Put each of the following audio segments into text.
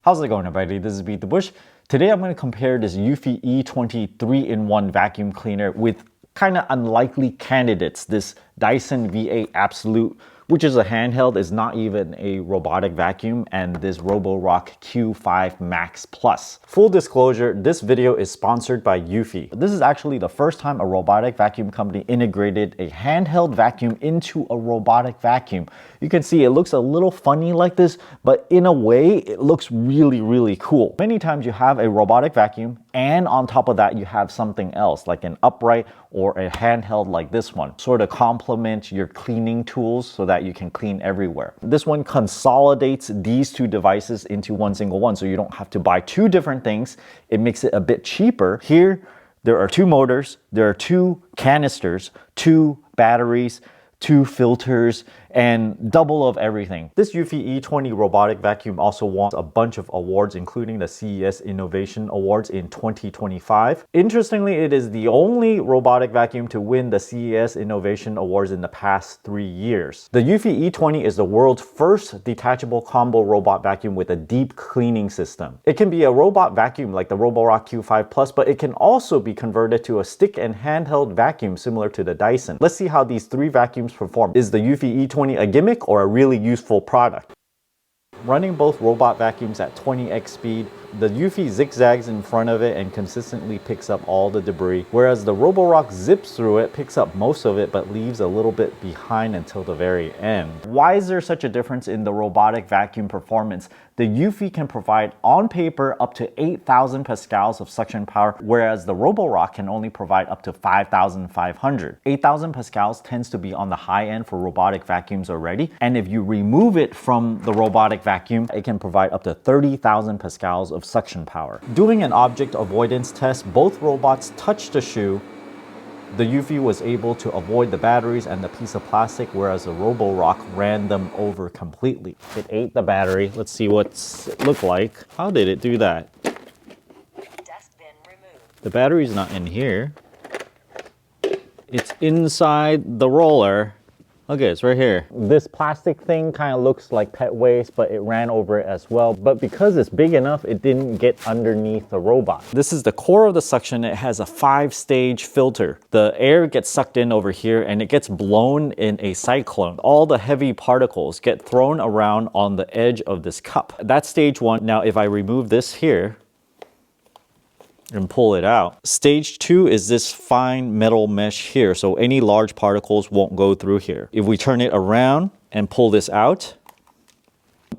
How's it going, everybody? This is BeatTheBush. Today I'm going to compare this eufy E20 3-in-1 vacuum cleaner with kind of unlikely candidates. This Dyson V8 Absolute, which is a handheld, is not even a robotic vacuum, and this Roborock Q5 Max Plus. Full disclosure, this video is sponsored by eufy. This is actually the first time a robotic vacuum company integrated a handheld vacuum into a robotic vacuum. You can see it looks a little funny like this, but in a way, it looks really cool. Many times you have a robotic vacuum, and on top of that, you have something else like an upright or a handheld like this one, sort of complement your cleaning tools so that you can clean everywhere. This one consolidates these two devices into one single one, so you don't have to buy two different things. It makes it a bit cheaper. Here, there are two motors, there are two canisters, two batteries, two filters, and double of everything. This eufy E20 robotic vacuum also won a bunch of awards, including the CES Innovation Awards in 2025. Interestingly, it is the only robotic vacuum to win the CES Innovation Awards in the past 3 years. The eufy E20 is the world's first detachable combo robot vacuum with a deep cleaning system. It can be a robot vacuum like the Roborock Q5 Plus, but it can also be converted to a stick and handheld vacuum similar to the Dyson. Let's see how these three vacuums perform. Is the eufy E20 a gimmick or a really useful product? Running both robot vacuums at 20x speed, the eufy zigzags in front of it and consistently picks up all the debris, whereas the Roborock zips through it, picks up most of it, but leaves a little bit behind until the very end. Why is there such a difference in the robotic vacuum performance? The eufy can provide, on paper, up to 8,000 pascals of suction power, whereas the Roborock can only provide up to 5,500. 8,000 pascals tends to be on the high end for robotic vacuums already, and if you remove it from the robotic vacuum, it can provide up to 30,000 pascals of suction power. Doing an object avoidance test, both robots touched the shoe. The eufy was able to avoid the batteries and the piece of plastic, whereas the Roborock ran them over completely. It ate the battery. Let's see what it looked like. How did it do that? Dustbin removed. The battery's not in here. It's inside the roller. Okay, it's right here. This plastic thing kind of looks like pet waste, but it ran over it as well. But because it's big enough, it didn't get underneath the robot. This is the core of the suction. It has a 5-stage filter. The air gets sucked in over here and it gets blown in a cyclone. All the heavy particles get thrown around on the edge of this cup. That's stage 1. Now, if I remove this here and pull it out, stage 2 is this fine metal mesh here, so any large particles won't go through here. If we turn it around and pull this out,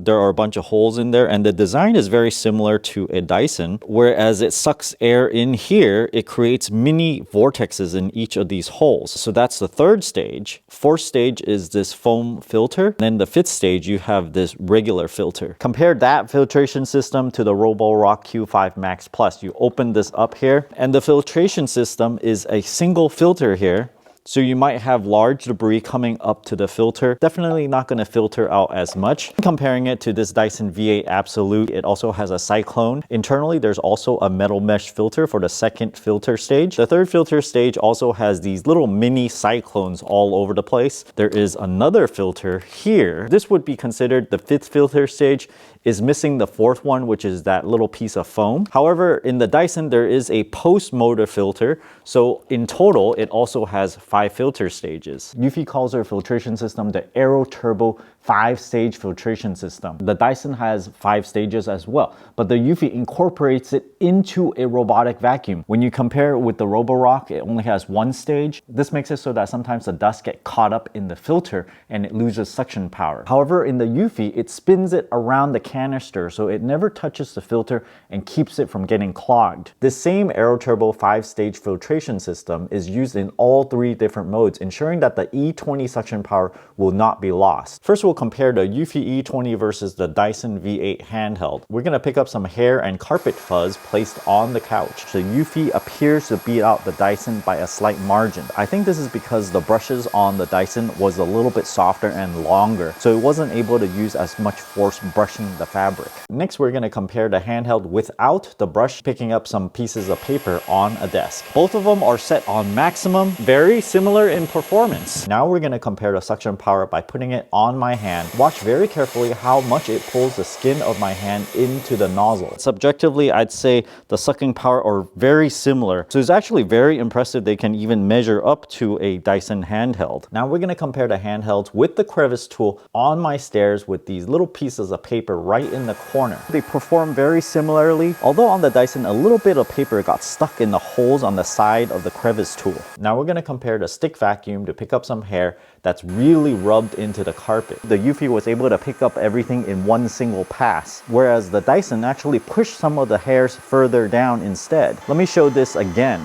there are a bunch of holes in there, and the design is very similar to a Dyson. Whereas it sucks air in here, it creates mini vortexes in each of these holes. So that's the 3rd stage. 4th stage is this foam filter. Then the 5th stage, you have this regular filter. Compare that filtration system to the Roborock Q5 Max Plus. You open this up here, and the filtration system is a single filter here. So you might have large debris coming up to the filter. Definitely not going to filter out as much. Comparing it to this Dyson V8 Absolute, it also has a cyclone. Internally, there's also a metal mesh filter for the 2nd filter stage. The 3rd filter stage also has these little mini cyclones all over the place. There is another filter here. This would be considered the 5th filter stage. Is missing the 4th one, which is that little piece of foam. However, in the Dyson, there is a post-motor filter. So in total, it also has 5 filter stages. eufy calls their filtration system the Aero Turbo 5-stage filtration system. The Dyson has 5 stages as well, but the eufy incorporates it into a robotic vacuum. When you compare it with the Roborock, it only has 1 stage. This makes it so that sometimes the dust gets caught up in the filter and it loses suction power. However, in the eufy, it spins it around the canister, so it never touches the filter and keeps it from getting clogged. This same Aero Turbo 5-stage filtration system is used in all 3 different modes, ensuring that the E20 suction power will not be lost. First, we'll compare the eufy E20 versus the Dyson V8 handheld. We're going to pick up some hair and carpet fuzz placed on the couch. The eufy appears to beat out the Dyson by a slight margin. I think this is because the brushes on the Dyson was a little bit softer and longer, so it wasn't able to use as much force brushing the fabric. Next, we're gonna compare the Handheld without the brush, picking up some pieces of paper on a desk. Both of them are set on maximum, very similar in performance. Now we're gonna compare the suction power by putting it on my hand. Watch very carefully how much it pulls the skin of my hand into the nozzle. Subjectively, I'd say the sucking power are very similar. So it's actually very impressive they can even measure up to a Dyson Handheld. Now we're gonna compare the Handhelds with the crevice tool on my stairs with these little pieces of paper right in the corner. They perform very similarly, although on the Dyson, a little bit of paper got stuck in the holes on the side of the crevice tool. Now we're gonna compare the stick vacuum to pick up some hair that's really rubbed into the carpet. The eufy was able to pick up everything in one single pass, whereas the Dyson actually pushed some of the hairs further down instead. Let me show this again.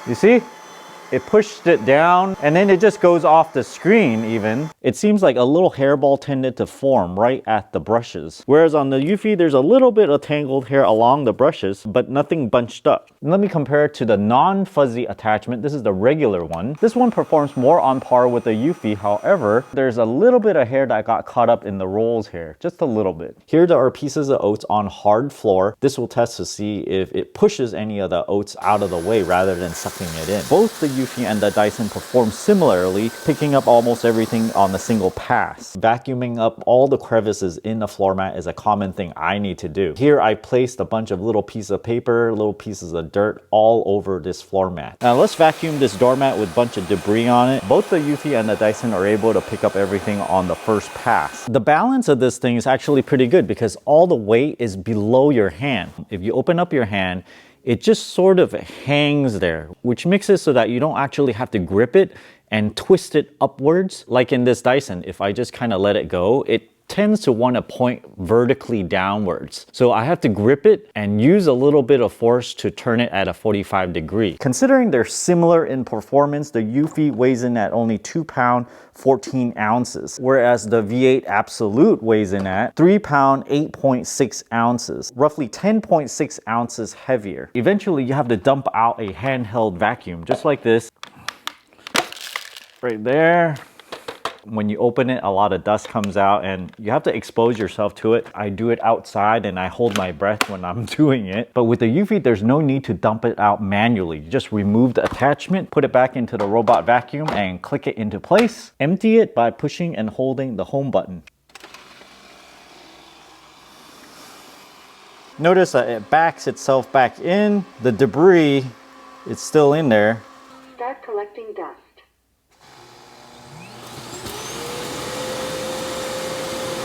You see? It pushed it down and then it just goes off the screen even. It seems like a little hairball tended to form right at the brushes. Whereas on the eufy, there's a little bit of tangled hair along the brushes, but nothing bunched up. And let me compare it to the non-fuzzy attachment. This is the regular one. This one performs more on par with the eufy. However, there's a little bit of hair that got caught up in the rolls here, just a little bit. Here there are pieces of oats on hard floor. This will test to see if it pushes any of the oats out of the way rather than sucking it in. Both the eufy and the Dyson perform similarly, picking up almost everything on a single pass. Vacuuming up all the crevices in the floor mat is a common thing I need to do. Here I placed a bunch of little pieces of paper, little pieces of dirt all over this floor mat. Now let's vacuum this doormat with a bunch of debris on it. Both the eufy and the Dyson are able to pick up everything on the first pass. The balance of this thing is actually pretty good because all the weight is below your hand. If you open up your hand, it just sort of hangs there, which makes it so that you don't actually have to grip it and twist it upwards. Like in this Dyson, if I just kind of let it go, it tends to want to point vertically downwards. So I have to grip it and use a little bit of force to turn it at a 45 degree. Considering they're similar in performance, the eufy weighs in at only 2 pounds, 14 ounces, whereas the V8 Absolute weighs in at 3 pounds, 8.6 ounces, roughly 10.6 ounces heavier. Eventually, you have to dump out a handheld vacuum, just like this, right there. When you open it, a lot of dust comes out and you have to expose yourself to it. I do it outside and I hold my breath when I'm doing it. But with the eufy, there's no need to dump it out manually. You just remove the attachment, put it back into the robot vacuum and click it into place. Empty it by pushing and holding the home button. Notice that it backs itself back in. The debris is still in there. Start collecting dust.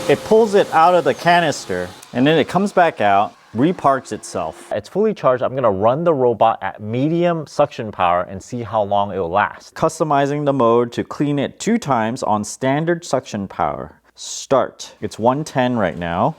It pulls it out of the canister and then it comes back out, reparks itself. It's fully charged. I'm gonna run the robot at medium suction power and see how long it will last. Customizing the mode to clean it 2 times on standard suction power. Start. It's 110 right now.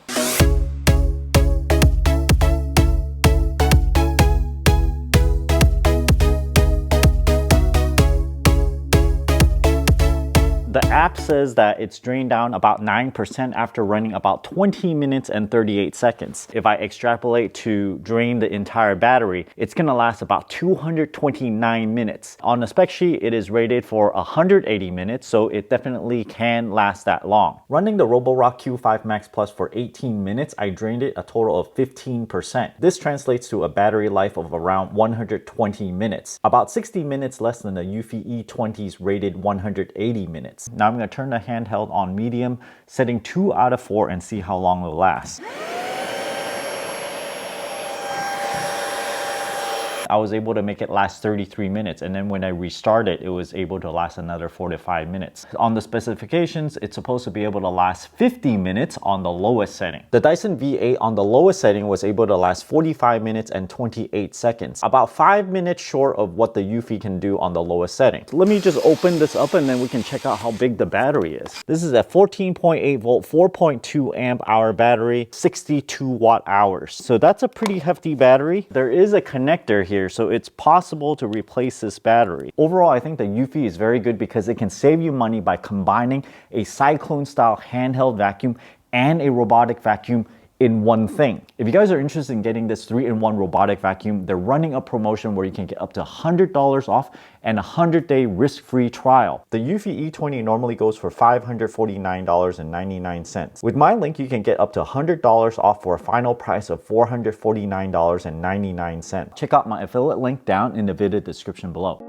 The app says that it's drained down about 9% after running about 20 minutes and 38 seconds. If I extrapolate to drain the entire battery, it's gonna last about 229 minutes. On the spec sheet, it is rated for 180 minutes, so it definitely can last that long. Running the Roborock Q5 Max Plus for 18 minutes, I drained it a total of 15%. This translates to a battery life of around 120 minutes, about 60 minutes less than the eufy E20's rated 180 minutes. Now I'm going to turn the handheld on medium, setting 2 out of 4 and see how long it will last. I was able to make it last 33 minutes, and then when I restart it, it was able to last another 4 to 5 minutes. On the specifications, it's supposed to be able to last 50 minutes on the lowest setting. The Dyson V8 on the lowest setting was able to last 45 minutes and 28 seconds, about 5 minutes short of what the eufy can do on the lowest setting. So let me just open this up and then we can check out how big the battery is. This is a 14.8 volt, 4.2 amp hour battery, 62 watt hours. So that's a pretty hefty battery. There is a connector here, so it's possible to replace this battery. Overall, I think the eufy is very good because it can save you money by combining a cyclone style handheld vacuum and a robotic vacuum in one thing. If you guys are interested in getting this 3-in-1 robotic vacuum, they're running a promotion where you can get up to $100 off and a 100-day risk-free trial. The eufy E20 normally goes for $549.99. With my link, you can get up to $100 off for a final price of $449.99. Check out my affiliate link down in the video description below.